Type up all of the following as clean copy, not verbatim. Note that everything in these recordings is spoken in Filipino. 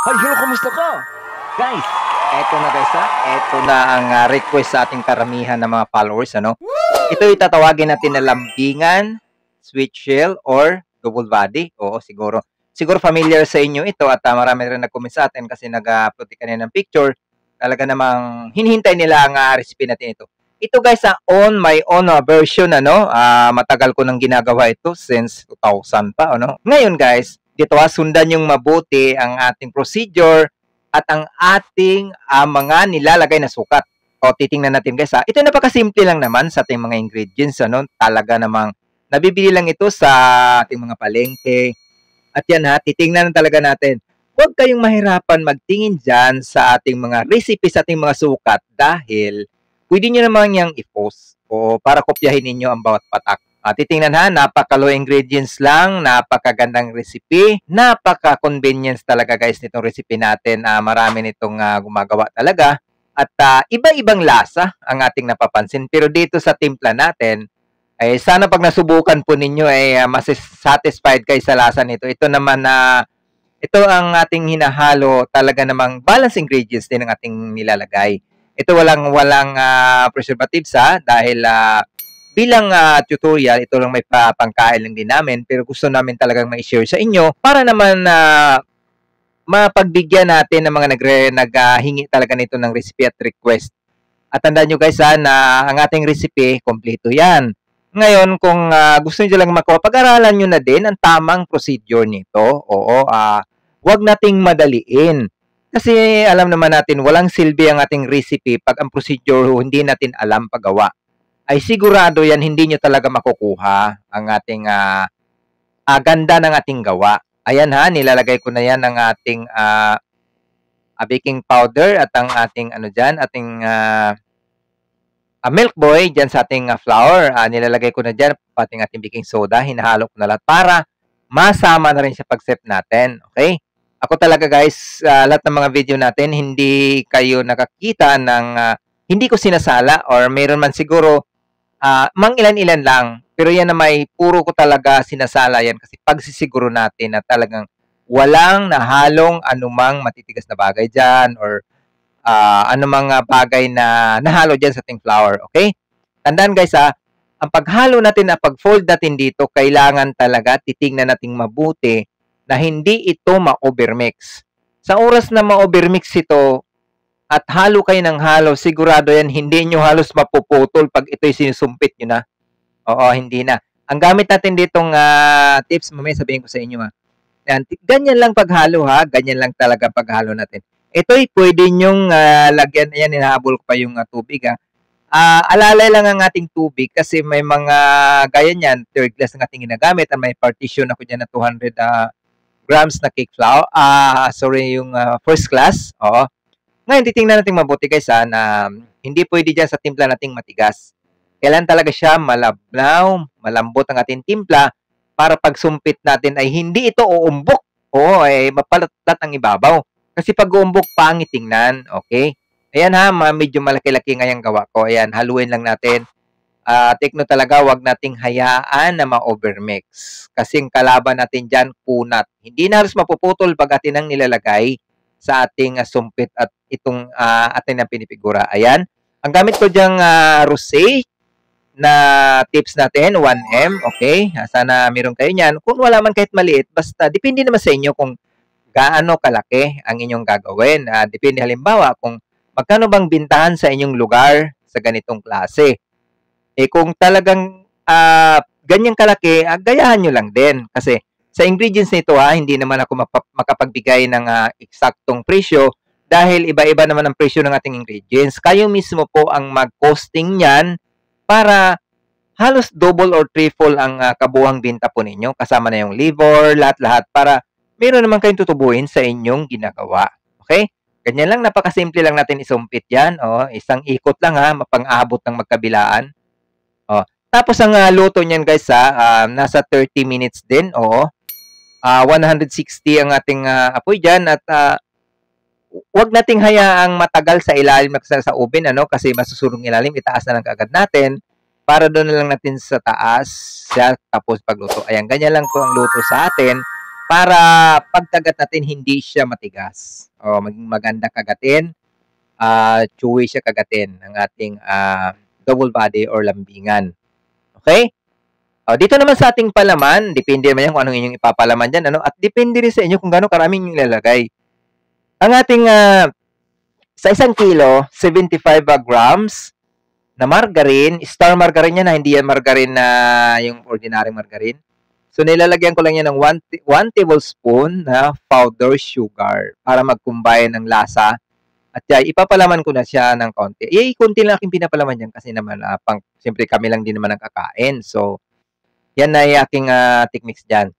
Hi, hello, kamusta ka? Guys, eto na guys ha. Eto na ang request sa ating karamihan ng mga followers, ano? Ito yung tatawagin natin na lambingan, sweet shell, or double body. Oo, siguro. Siguro familiar sa inyo ito at marami rin nag-comment sa atin kasi nag-upload kanina ng picture. Talaga namang hinihintay nila ang recipe natin ito. Ito guys, on my own version, ano? Matagal ko nang ginagawa ito since 2000 pa, ano? Ngayon guys, dito sundan yung mabuti ang ating procedure at ang ating mga nilalagay na sukat. O titingnan natin guys ha. Ito napakasimple lang naman sa ating mga ingredients, ano? Talaga namang nabibili lang ito sa ating mga palengke. At yan ha, titingnan talaga natin. Huwag kayong mahirapan magtingin dyan sa ating mga recipe, sa ating mga sukat dahil pwede nyo naman yung i-post o para kopyahin ninyo ang bawat patak. Titingnan ha, napaka-low ingredients lang, napakagandang recipe, napaka-convenience talaga guys nitong recipe natin. Marami nitong gumagawa talaga at iba-ibang lasa ang ating napapansin. Pero dito sa timpla natin, ay sana pag nasubukan po ninyo ay mas satisfied kayo sa lasa nito. Ito naman na ito ang ating hinahalo, talaga namang balance ingredients din ang ating nilalagay. Ito walang preservatives dahil bilang tutorial, ito lang may pangkain lang din namin pero gusto namin talagang ma-share sa inyo para naman mapagbigyan natin ng mga naghingi talaga nito ng recipe at request. At tandaan nyo guys na ang ating recipe, kompleto yan. Ngayon, kung gusto nyo lang makuha, pag-aralan nyo na din ang tamang procedure nito. Oo, huwag nating madaliin. Kasi alam naman natin, walang silbi ang ating recipe pag ang procedure hindi natin alam paggawa. Ay sigurado yan, hindi nyo talaga makukuha ang ating ganda ng ating gawa. Ayan ha, nilalagay ko na yan ang ating baking powder at ang ating ating milk boy dyan sa ating flour. Nilalagay ko na dyan pati ating baking soda. Hinahalo ko na lahat para masama na rin sa pag-set natin. Okay? Ako talaga guys, lahat ng mga video natin, hindi kayo nakakita ng hindi ko sinasala or mayroon man siguro mang ilan-ilan lang. Pero yan na may puro ko talaga sinasala yan kasi pagsisiguro natin na talagang walang nahalong anumang matitigas na bagay dyan or anumang bagay na nahalo dyan sa ating flour. Okay? Tandaan guys ang paghalo natin at pag-fold natin dito, kailangan talaga titingnan natin mabuti na hindi ito ma-overmix. Sa oras na ma-overmix ito, at halo kayo ng halo, sigurado yan, hindi nyo halos mapuputol pag ito'y sinusumpit nyo na. Oo, hindi na. Ang gamit natin ditong tips, mamaya sabihin ko sa inyo Yan, ganyan lang paghalo ganyan lang talaga paghalo natin. Ito'y pwede nyong lagyan, ayan, hinahabol ko pa yung tubig alalay lang ang ating tubig kasi may mga gaya niyan, third glass ng ating ginagamit at may partition ako dyan na 200 grams na cake flour. Yung first class. Oo. Ngayon, titingnan natin mabuti guys na hindi pwede dyan sa timpla nating matigas. Kailan talaga siya malabnaw, malambot ang ating timpla para pag sumpit natin ay hindi ito uumbok. Oo, ay mapalatlat ang ibabaw. Kasi pag uumbok, pangit tingnan. Okay? Ayan medyo malaki-laki ngayang gawa ko. Ayan, haluin lang natin. Take note talaga, wag nating hayaan na ma-overmix. Kasi ang kalaban natin dyan, kunat. Hindi na halos mapuputol pag atin ang nilalagay sa ating sumpit at itong atin na pinipigura. Ayan. Ang gamit ko dyang rosé na tips natin, 1M. Okay? Sana meron kayo niyan. Kung wala man kahit maliit, basta depende naman sa inyo kung gaano kalaki ang inyong gagawin. Depende halimbawa kung magkano bang bintahan sa inyong lugar sa ganitong klase. Kung talagang ganyang kalaki, gayahan nyo lang din. Kasi sa ingredients nito hindi naman ako makapagbigay ng eksaktong presyo dahil iba-iba naman ang presyo ng ating ingredients. Kayo mismo po ang mag-costing niyan para halos double or triple ang kabuuang binta po ninyo. Kasama na yung liver, lahat-lahat para meron naman kayong tutubuhin sa inyong ginagawa. Okay? Ganyan lang, napakasimple lang natin isumpit yan. Isang ikot lang mapang-abot ng magkabilaan. Tapos ang luto niyan guys nasa 30 minutes din. 160 ang ating apoy dyan at wag nating hayaang matagal sa ilalim sa oven kasi masusulong ilalim, itaas na lang kaagad natin para doon na lang natin sa taas siya tapos pagluto. Ayan, ganyan lang po ang luto sa atin. para pagkagat natin hindi siya matigas. O maging maganda kagatin, chewy siya kagatin ng ating double body or lambingan. Okay? Dito naman sa ating palaman, depende naman yan kung anong inyong ipapalaman dyan, ano? At depende rin sa inyo kung gaano karaming yung ilalagay. Ang ating sa 1 kilo, 75 grams na margarine, star margarine yan, hindi yan margarine na yung ordinary margarine. So, nilalagyan ko lang yan ng 1 tablespoon na powder sugar para mag-combine ng lasa. At ipapalaman ko na siya ng konti. Kunti lang aking pinapalaman yan kasi naman, siyempre kami lang din naman ang kakain. So, yan na yung aking techniques dyan.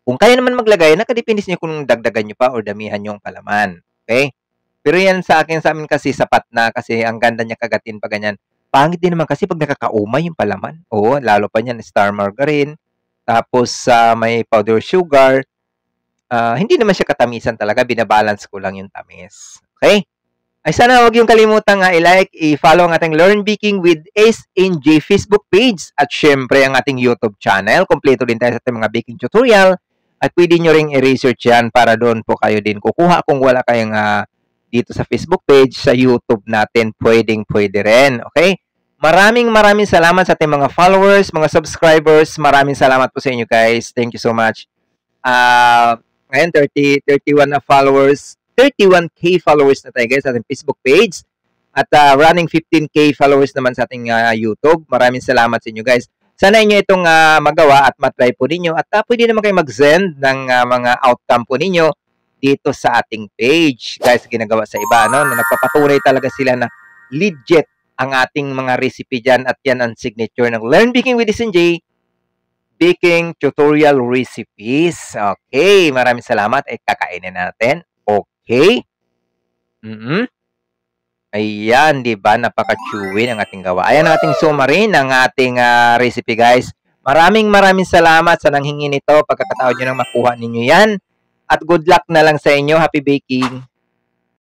Kung kaya naman maglagay, nakadepende sa inyo kung dagdagan nyo pa o damihan nyo ang palaman. Okay? Pero yan sa amin kasi sapat na kasi ang ganda niya kagatin pa ganyan. Pangit din naman kasi pag nakakaumay yung palaman. Oo, lalo pa niyan, star margarine. Tapos may powder sugar. Hindi naman siya katamisan talaga. Binabalance ko lang yung tamis. Okay? Ay sana huwag yung kalimutang i-like, i-follow ang ating Learn Baking with Ace NJ Facebook page at syempre ang ating YouTube channel. Kompleto din tayo sa ating mga baking tutorial at pwede nyo ring i-research yan para doon po kayo din kukuha kung wala kayong dito sa Facebook page, sa YouTube natin, pwede rin. Okay? Maraming salamat sa ating mga followers, mga subscribers. Maraming salamat po sa inyo guys. Thank you so much. Ngayon, 31 na followers. 31K followers na tayo guys sa ating Facebook page. At running 15K followers naman sa ating YouTube. Maraming salamat sa inyo guys. Sana inyo itong magawa at matry po ninyo. At pwede naman kayo mag-send ng mga outcome po ninyo dito sa ating page. Guys, ginagawa sa iba, no? Na nagpapatunay talaga sila na legit ang ating mga recipe dyan. At yan ang signature ng Learn Baking with SNJ Baking Tutorial Recipes. Okay, maraming salamat. Kakainin natin. Okay? Ayan, di ba? Napaka-chewy ng ating gawa. Ayan ang ating summary ng ating recipe, guys. Maraming salamat sa nanghingi nito. Pagkakataon nyo nang makuha ninyo yan. At good luck na lang sa inyo. Happy baking!